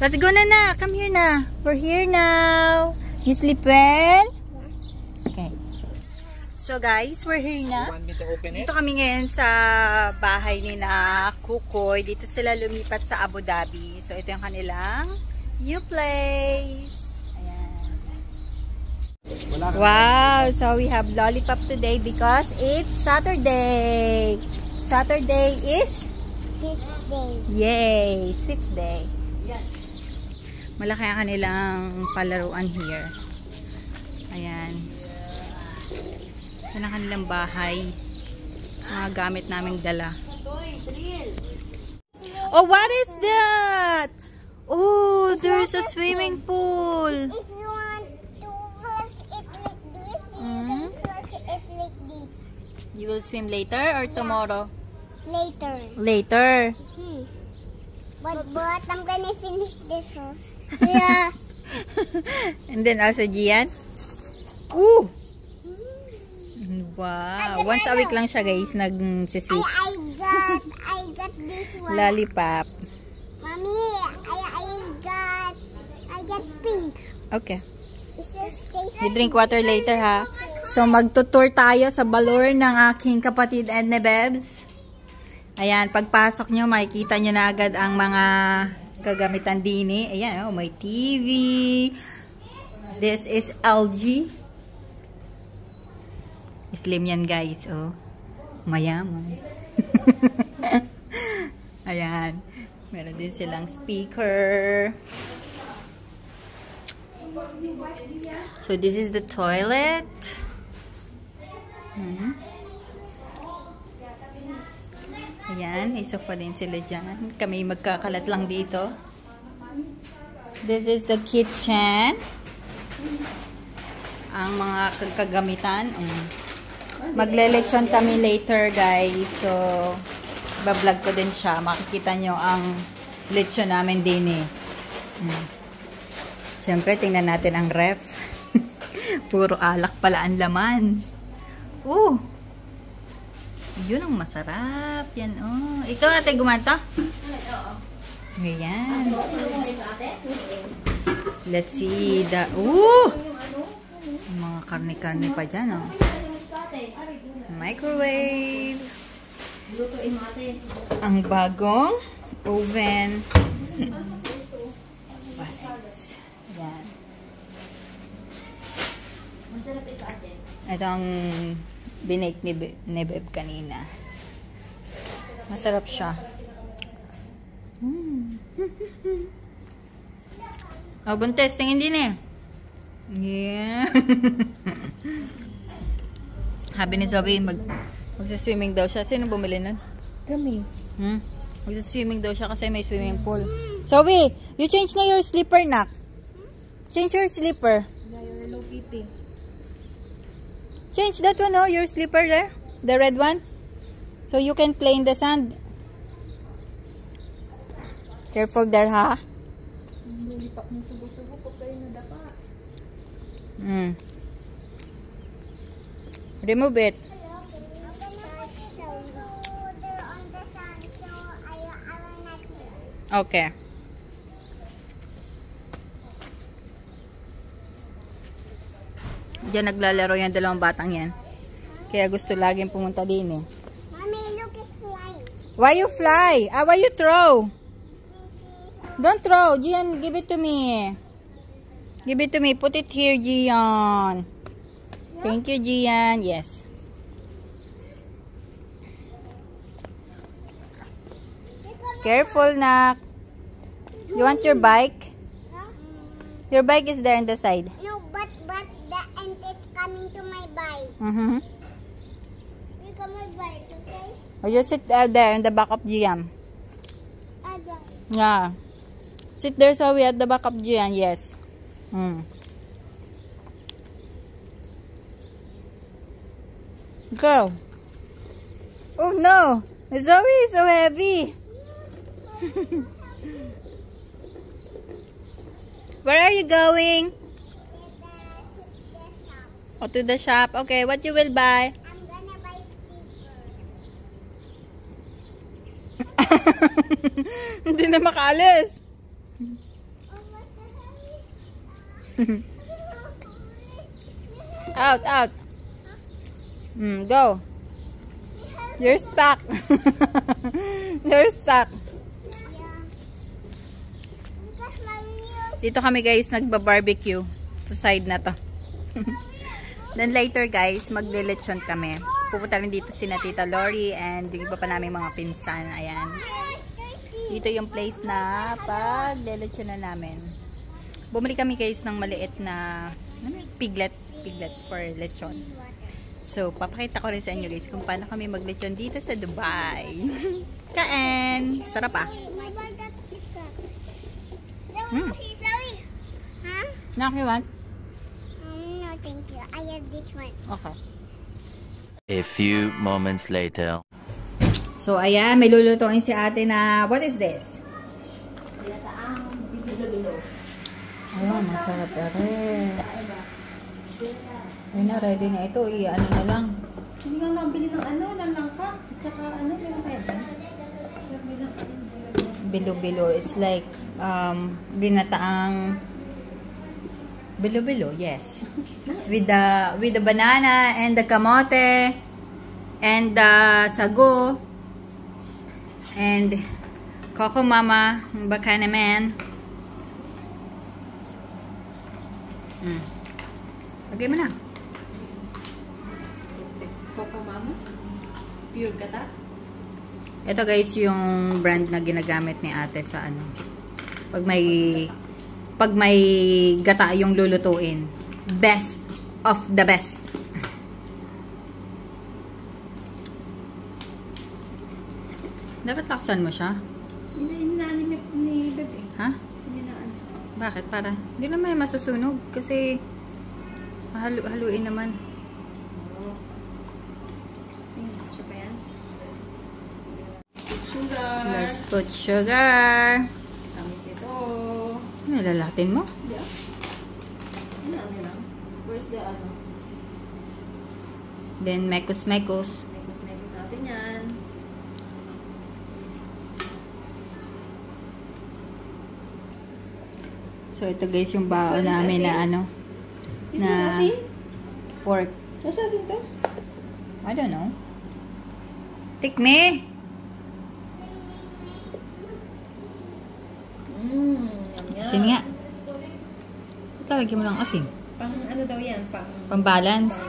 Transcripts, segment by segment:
Let's go na. Come here na. We're here now. You sleep well? Okay. So guys, we're here na. Dito kami ngayon sa bahay ni na Kukoy. Dito sila lumipat sa Abu Dhabi. So ito yung kanilang new place. Ayan. Wow! So we have lollipop today because it's Saturday. Saturday is? Sixth day. Yay! Sixth day. Malaki ang kanilang palaruan here. Ayan. Yan ang kanilang bahay. Mga gamit naming dala. Oh, what is that? Oh, there's a swimming pool. If you want to flush it like this, you can flush it like this. You will swim later or tomorrow? Later. Later. But I'm gonna finish this first. Yeah. And then also Gian. Ooh! Wow. Once a week lang siya guys nag-siswitch. I got this one. Lollipop. Mommy, I got pink. Okay. It says taste. You drink water later ha. So magtutour tayo sa balor ng aking kapatid and ni Bebs. Ayan, pagpasok nyo makikita nyo na agad ang mga kagamitan din eh. Ayan, oh, may TV. This is LG. Slim yan guys, oh. Mayaman. Ayan. Meron din silang speaker. So this is the toilet. Ayan, may sofa din sila dyan. Kami magkakalat lang dito. This is the kitchen. Ang mga kagamitan. Magle-leksyon kami later guys. So, bablog ko din siya. Makikita nyo ang leksyon namin din eh. Siyempre, tingnan natin ang ref. Puro alak pala ang laman. Yun ang masarap. Yan, oh. Ikaw ate gumanto? Oo. Ayan. Let's see the... Mga karne-karne pa dyan, oh. Microwave. Ang bagong oven. Ayan. Ito ang binake ni Beb kanina. Masarap siya. Oh, buntes. Tingin din eh. Yeah. Habi ni Zoe, magsa-swimming daw siya. Sino bumili nun? Kami. Magsa-swimming daw siya kasi may swimming pool. Zoe, you change na your slipper, nak. Change your slipper. Hello Kitty. Change that one, oh, your slipper there. The red one. So you can play in the sand. Careful there, ha? Remove it. Okay. Diyan naglalaro yan dalawang batang yan. Kaya gusto laging pumunta din eh. Mommy, look, it's flying. Why you fly? Why you throw? Don't throw. Gian, give it to me. Give it to me. Put it here, Gian. Thank you, Gian. Yes. Careful, nak. You want your bike? Your bike is there on the side. No, but the ant is coming to my bike. Look at my bike, okay? Oh, you sit there in the back of Gian. Yeah. Sit there, so we at the back of Gian. Yes. Go. Oh no, Zoe is so heavy. Where are you going? Oh, to the shop. Okay, what you will buy? I'm gonna buy sticker. Hindi na makaalis. Out, out. Go. You're stuck. You're stuck. Dito kami guys, nagba-barbecue sa side na to. Then later guys, maglilechon kami. Pupunta rin dito si Tita Lori and yung iba pa namin mga pinsan. Ayan. Dito yung place na paglilechon na namin. Bumili kami guys ng maliit na piglet for lechon. So, papakita ko rin sa inyo guys kung paano kami maglechon dito sa Dubai. Kain! Sarap ah! No, you want? No, thank you. I have this one. Okay. A few moments later. So, ayan, may lulutuin si ate na, what is this? Ayan, masarap rin. Ayun na, ready na ito. Ano na lang. Hindi nga nakabili ng ng langka. Tsaka meron kaya dyan? Bilo-bilo. It's like, binataang bilo-bilo, yes. With the banana and the kamote and the sago and Coco Mama, baka naman. Lagay mo na. Coco Mama? Pure gata? Ito guys yung brand na ginagamit ni ate sa ano. Pag may gata yung lulutuin. Best of the best. Dapat laksan mo siya. Hindi na ni bebe. Ha? Hindi na Bakit? Para hindi naman masusunog kasi haluin naman. Siya pa yan. Sugar. Let's put sugar. Tamis nito. Nilalatin mo? Yeah. Ano lang? Where's the Then mekos-mekos. Mekos natin yan. So ito guys yung baon namin na ano. Is it asin? Pork. Nasa asin to? I don't know. Tikme! Yum. Asin nga. Talagyan mo lang asin. Pang ano daw yan? Pang-balance.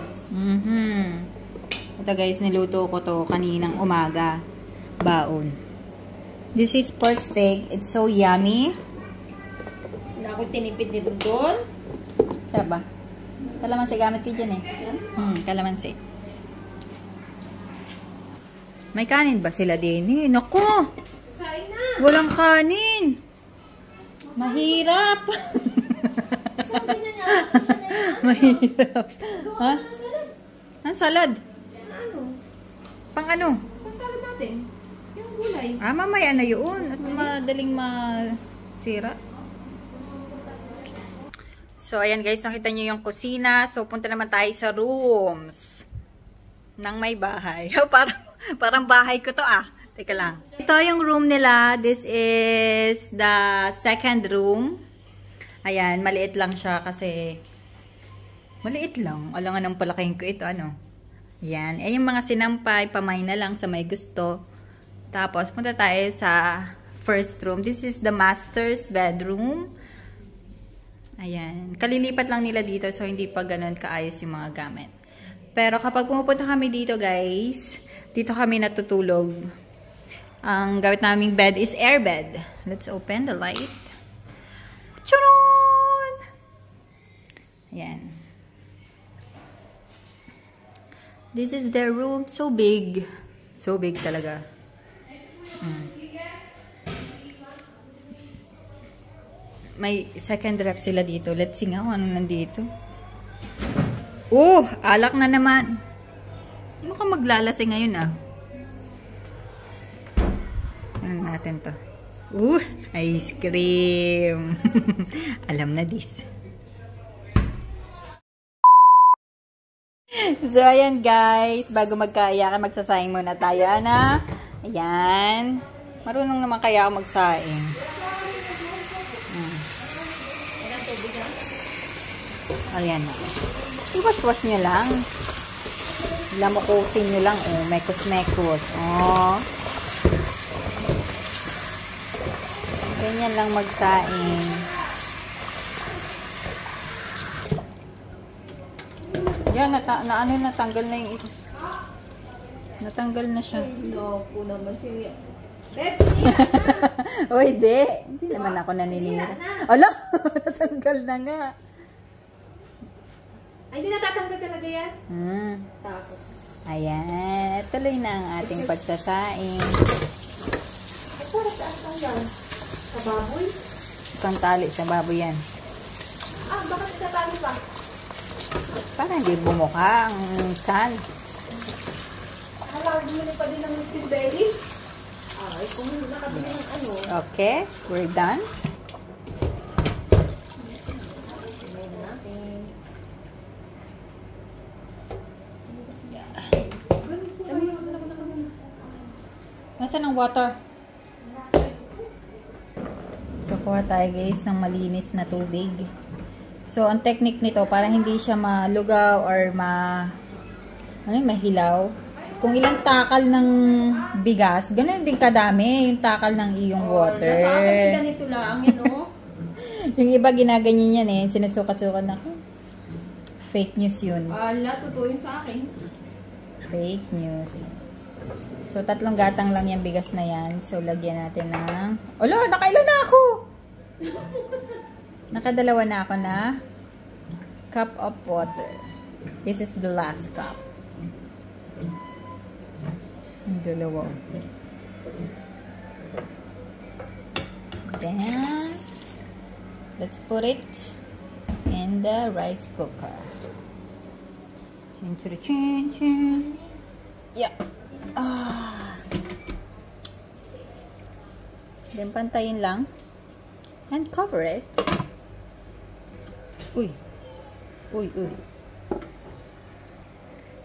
Ito guys, niluto ko to kaninang umaga. Baon. This is pork steak. It's so yummy. Na ako tinipid nito doon. Sarap ba? Kalamansi gamit ko dyan eh. Kalamansi. May kanin ba sila din eh? Naku! Sain na! Walang kanin! Mahirap! Sabi niya niya. Mahirap. Ha? Ang salad? Ano? Pang ano? Pang salad natin. Yung gulay. Mamaya na yun. At madaling masira. So, ayan guys, nakita nyo yung kusina. So, punta naman tayo sa rooms ng may bahay. parang bahay ko to ah. Teka lang. Ito yung room nila. This is the second room. Ayan, maliit lang siya kasi maliit lang. Alangan ng palaking ko ito, ano. Ayan. Eh, yung mga sinampay, pamay na lang sa may gusto. Tapos, punta tayo sa first room. This is the master's bedroom. Ayan. Kalilipat lang nila dito so hindi pa ganun kaayos yung mga gamit. Pero kapag pumupunta kami dito guys, dito kami natutulog. Ang gamit naming bed is air bed. Let's open the light. Charon! Ayan. This is their room. So big. So big talaga. May second rep sila dito. Let's see nga kung ano nandito. Alak na naman. Mukhang maglalasing ngayon ah. Ano natin to? Ice cream. Alam na this. So, ayan guys. Bago magkaiyakan, magsasaing muna tayo. Ana. Ayan. Marunong naman kaya ako magsaing. Ayan na. Iwas-was nyo lang. Lamukusin nyo lang. Oh, mekos-mekos. Oh. Ganyan lang magsaing. Yan, natanggal na yung isa. Natanggal na siya. No, po naman si Pepsi. O, hindi. Hindi naman ako naninira. Ala, natanggal na nga. Ay, hindi natatanggal talaga yan? Takot. Ayan. Tuloy na ang ating pagsasaing. Ay, para saan tanggal? Sa baboy? Kang tali sa baboy yan. Ah, bakit tatalo pa? Para hindi bumuka ang san. Hala, bumili pa din ng Tim Bellies. Ay, kung nakabili ng ano. Okay, we're done. Nasaan ang water? So, kuha tayo guys ng malinis na tubig. So, ang technique nito, para hindi siya malugaw or mahilaw. Kung ilang takal ng bigas, ganun din kadami yung takal ng iyong water. Sa akin, ganito lang, yun o. Yung iba ginaganyan yan eh. Sinusukat-sukat na. Fake news yun. Ala, totoo yun sa akin. Fake news. So, 3 gatang lang yung bigas na yan. So, lagyan natin ng... Olo, nakailan na ako! Nakadalawa na ako na cup of water. This is the last cup. Ang dalawa. Then, let's put it in the rice cooker. Chin, chin, chin, chin. Yeah. Then, pantayin lang. And cover it. Uy. Uy, uy.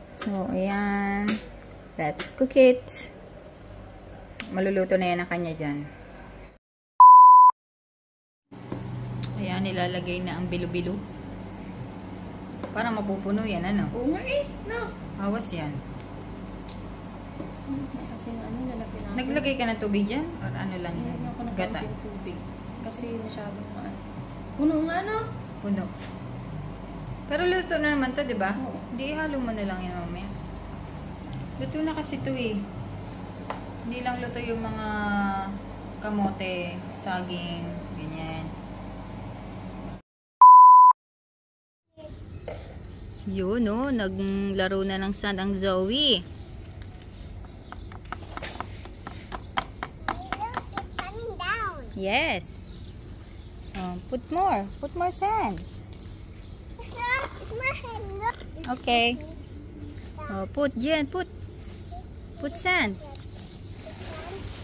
So, ayan. Let's cook it. Maluluto na yan ang kanya dyan. Ayan, nilalagay na ang bilo-bilo. Parang mapupuno yan, ano? Oo nga eh, no. Awas yan. Kasi ano, lalagyan natin. Naglagay ka ng tubig dyan? Or ano lang yan? Nilagyan ko ng Gata. konting tubig. Kasi masyadong puno nga, no? Puno. Pero luto na naman to, di ba? Oo. Hindi, ihalo mo na lang yan mamaya. Luto na kasi to eh. Hindi lang luto yung mga kamote, saging, ganyan. Yun, no? Naglaro na ng sand ang Zoe. Look, it's coming down. Yes. Put more sand. It's my head. Look. Okay. Put Jen, put sand.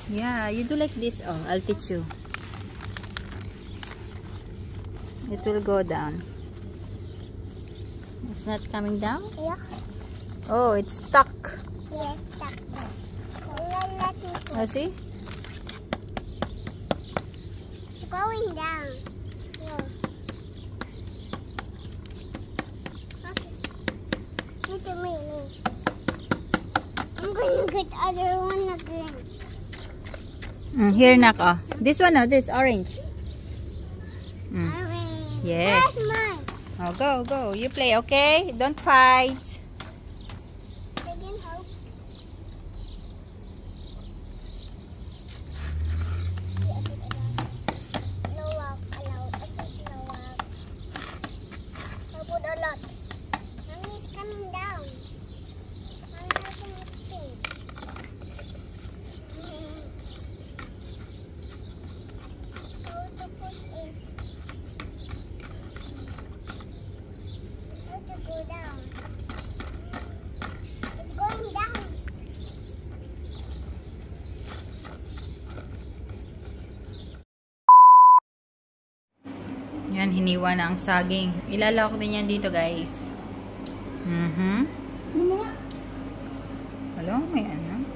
Yeah, you do like this. Oh, I'll teach you. It will go down. It's not coming down? Yeah. Oh, it's stuck. Yes, stuck. Let me go. Oh, see? It's going down. Look. Okay. Look at me. I'm going to get other one again. Here, Nak. Oh. This one, oh, this orange. Orange. Yes. That's mine. Oh, go. You play, okay? Don't fight. Again, help. No walk allowed. I think no walk. I put a lot. Mommy, it's coming down. I'm making it pink. How to push it? How to go down? It's going down. Yan, hiniwa na ang saging. Ilalawak din yan dito, guys. Ano mo nga? Hello, may ano?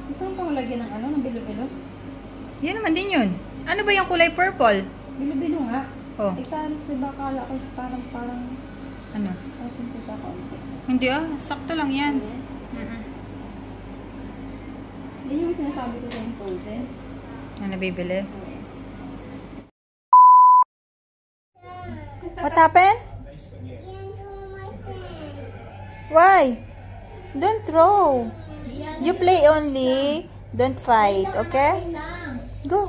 Gusto mo pang lagyan ng ano, ng bilo-bilo? Yan naman din yun. Ano ba yung kulay purple? Bilo-bilo nga. Oh, Ikaw, diba kala ko parang, ano? parang kita ko. Hindi sakto lang yan. Yan yung sinasabi ko sa yung frozen. Ano nabibili? What happened? Yan po my friend. Why? Don't throw. You play only. Don't fight, okay? Go.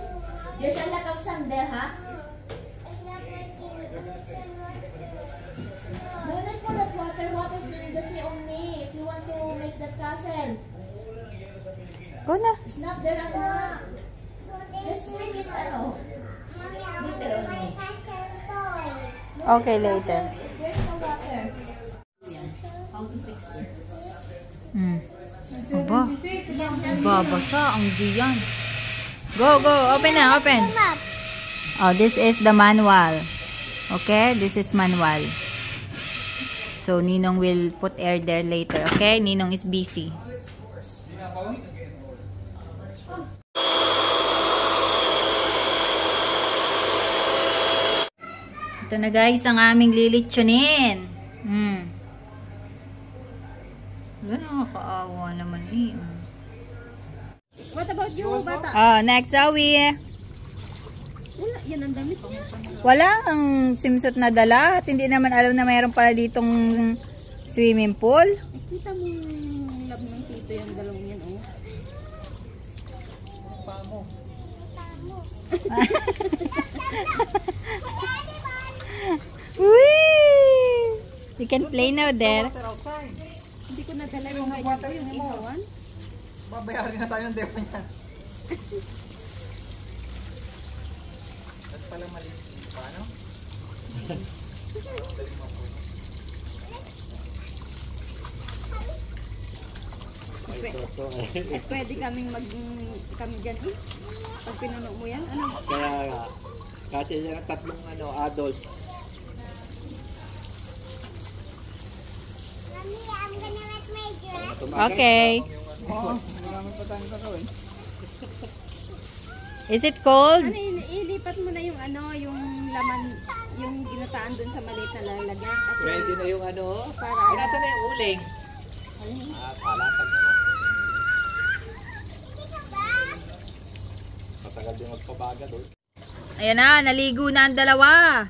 There's a lot of sand there, ha? No, not for that water. Water's in the sea only. If you want to make that castle. Go na. It's not there, anak. Just make it, ano. Mommy, I want to my castle toy. Okay, later. There's no water. How to fix it? Aba, babasa ang diyan. Go, go. Open na, open. Map. Oh, this is the manual. Okay, this is manual. So, Ninong will put air there later. Okay, Ninong is busy. Ito na guys, ang aming lilitsunin. Wala, nakakaawa naman eh. What about you, bata? Oh, next, Zoe. Wala, yan ang damit. Wala ang swimsuit na dala at hindi naman alam na mayroon pala ditong swimming pool. Kita mo yung lab ng tito yung dalawang yan, oh. Whee! You can play now there. Hindi ko nadala yung ganyan yung ihawan. Babayarin na tayo ng depo niyan. At pala mali. Paano? Pwede kaming kami dyan, eh. Pag pinuno mo yan, ano? Kaya nga. Kasi yung tatlong adult. Mommy, I'm gonna make my dress. Okay. Oo, marami pa tayong kakawin. Is it cold? Ano, ilipat mo na yung yung laman, yung ginataan dun sa maliit na lalagyan. Kasi Ready na yung para, Ay, nasa na yung uling? Palatag na. Matagal din magpabaga doon. Ayan na, naligo na ang dalawa.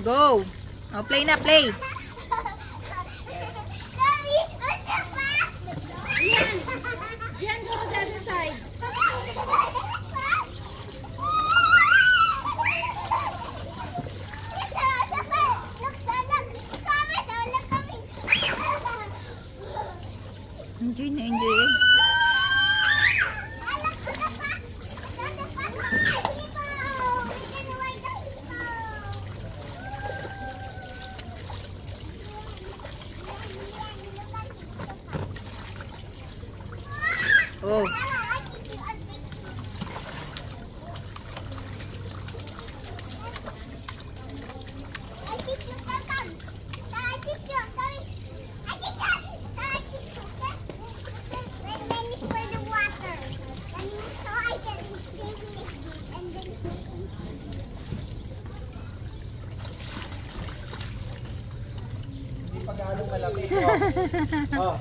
Go. Oh, play na, play. Mommy, what's the fast? Diyan, go to the other side. Enjoy na, enjoy. Oh. Pag-alo malaki. Oh.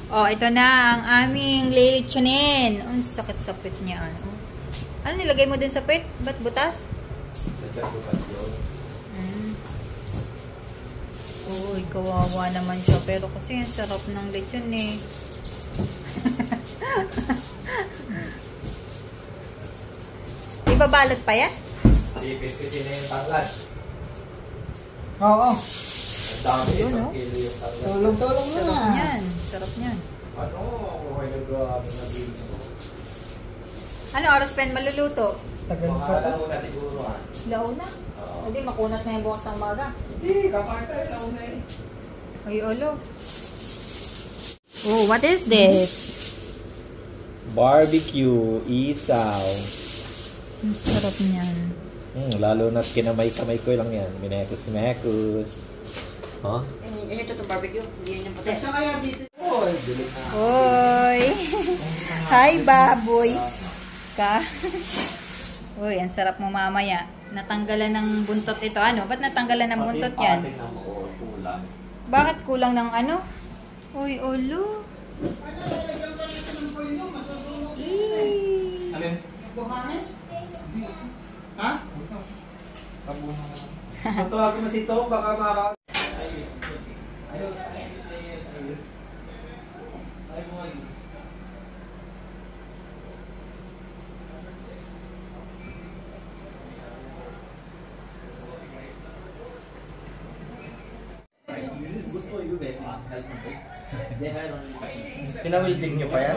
Oh, ito na ang aming lilitsunin. Ang sakit-sakit niya. Ano nilagay mo dun sa pit? Ba't butas? Uy, kawawa naman siya. Pero kasi ang sarap ng lechon eh. Ibabalot pa yan? Ipit-pitin na yung tanglad. Oo. Ang dami, Yun, isang oh. kilo yung tanglad. Sarap Tulong-tulong niyan. Sarap niyan. Ano? Okay, nag-bili. Ano oras pa yan maluluto? Tagal pa. Makalauna siguro ha. Launa? Oo. Hindi, makunat na yung bukas ng maga. Hindi, kakain tayo launa eh. Ay, olo. Oh, what is this? Barbecue, isaw. Ang sarap niyan. Lalo na't kinamay-kamay ko lang yan. Minekos-mekos. Ha? Ito itong barbecue. Hindi yan yung puti. Hoy! Hi, baboy! Ka? Uy, ang sarap mo mamaya. Natanggalan ng buntot ito. Ano? Ba't natanggalan ng buntot yan? Bakit kulang ng ano? Uy, ulo. Alin? Ha? Tawagin mo si Tom, baka maka... Pinawilding niyo pa yan?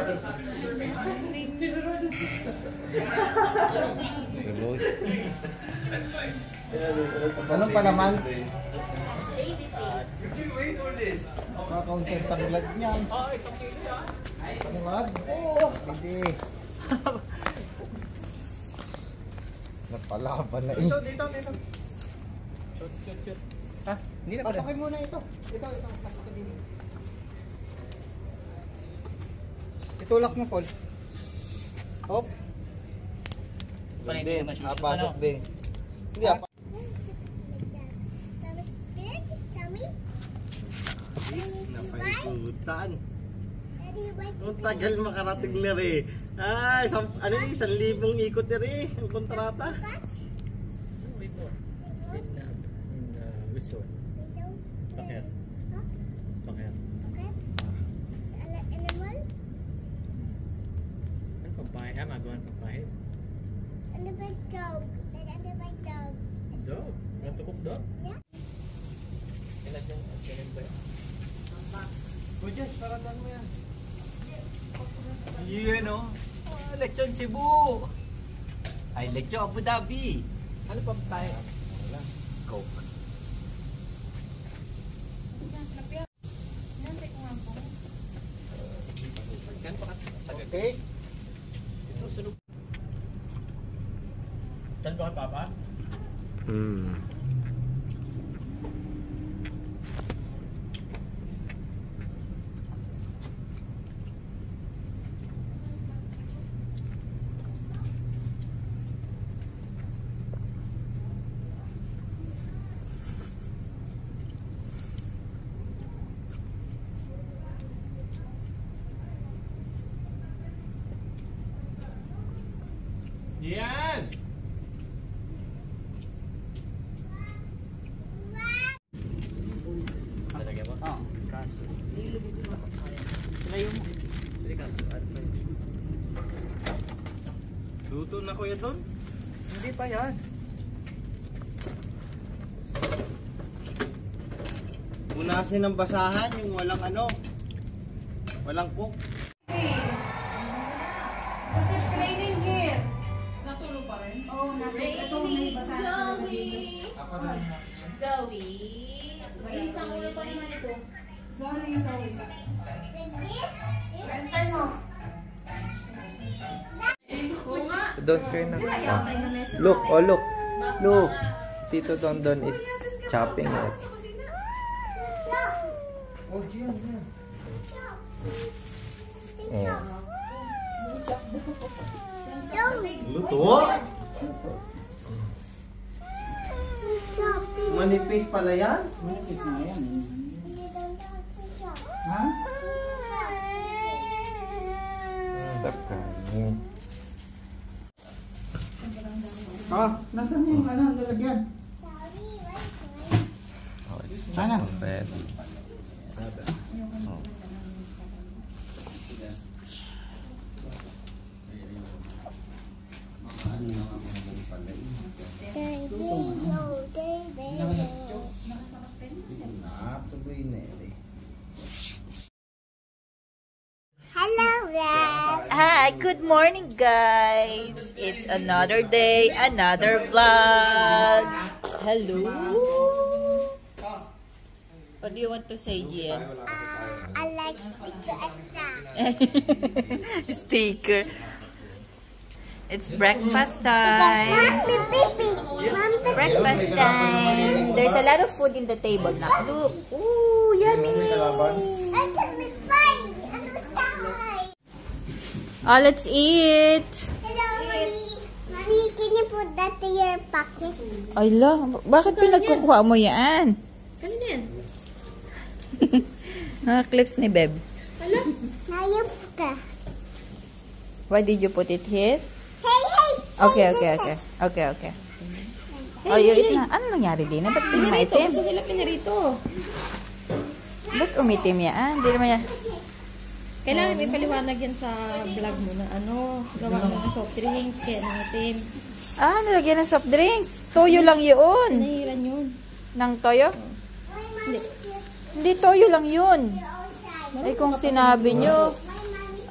Anong pa naman? Maka-content ang vlog niyan. Ano ba? Hindi. Napalaban na eh. Dito. Shoot. Ha? Hindi na pala. Pasokin muna ito. Ito. Pasokin din. Itulak mo, Paul. Hop. Din. Pasok din. Hindi apa. Napaikutan. Ang tagal makarating na rin. Ay, ano yung 1,000 ikot na rin. Ang kontrata. Which one? Bakit? Bakit? Animal? Ano pagpahit? Magawan pagpahit? Ano ba dog? Ano ba dog? Dog? Natukok dog? Yeah. Ilan yung kailan ba yun? O dyan, saratan mo yan. Yan o. Lechon Cebu. Ay, lechon Abu Dhabi. Ano pa tayo? Wala. Coke. Okay. Ito sunod. Saan ba kay Papa? Yan! Talagyan mo? Oo. Kaso. Talayo mo. Hindi kaso. Luto na kuya doon? Hindi pa yan. Punasin ng basahan yung walang ano. Walang cook. Zoe. Wait, tangulo pa naman ito. Sorry. Enter mo. Don't care na. Look, look. Look. Tito Dondon is chopping it. Oh, Gian. Luto? Manipis pala yan? Manipis na yan. Ha? Nasaan yung ano ang lalagyan? Sana? Hello, Red. Hi, good morning guys. It's another day, another vlog. Hello. What do you want to say, Gian? I like sticker attack. Sticker. It's breakfast time. Mommy, Breakfast time. There's a a lot of food in the table now. Look. Ooh, yummy. I can be fine. Understand? Oh, let's eat. Hello, Mommy. Mommy, can you put that to your pocket? Ay la, bakit pinagkukuha mo yan? Kanina yan. Mga clips ni Beb. Hayop ka. Why did you put it here? Hey, hey! Okay. Oh, you eat na. Ano nangyari din? Ba't Pinarito. maitim? Gusto nila pinarito. Ba't umitim yan? Hindi naman yan. Kailangan may paliwanag yan sa vlog mo na gawa mo ng soft drinks, kaya nangitim. Ah, nilagyan ng soft drinks. Toyo lang yun. Nahiran yun. Nang toyo? Hindi. Hindi, toyo lang yun. Ay, kung sinabi nyo,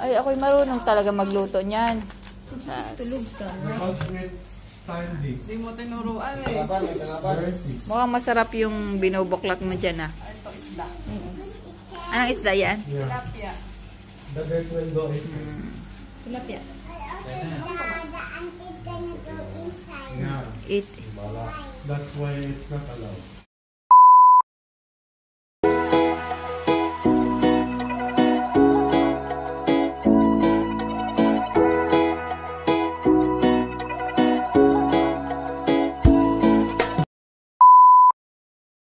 ay, ako'y marunong talaga magluto niyan. Tulog ka. Hindi mo tinuruan eh. Mukhang masarap yung binubuklat mo dyan, ah. Anong isda yan? Tilapia. Tilapia. The auntie's gonna go inside. Eat. That's why it's not allowed.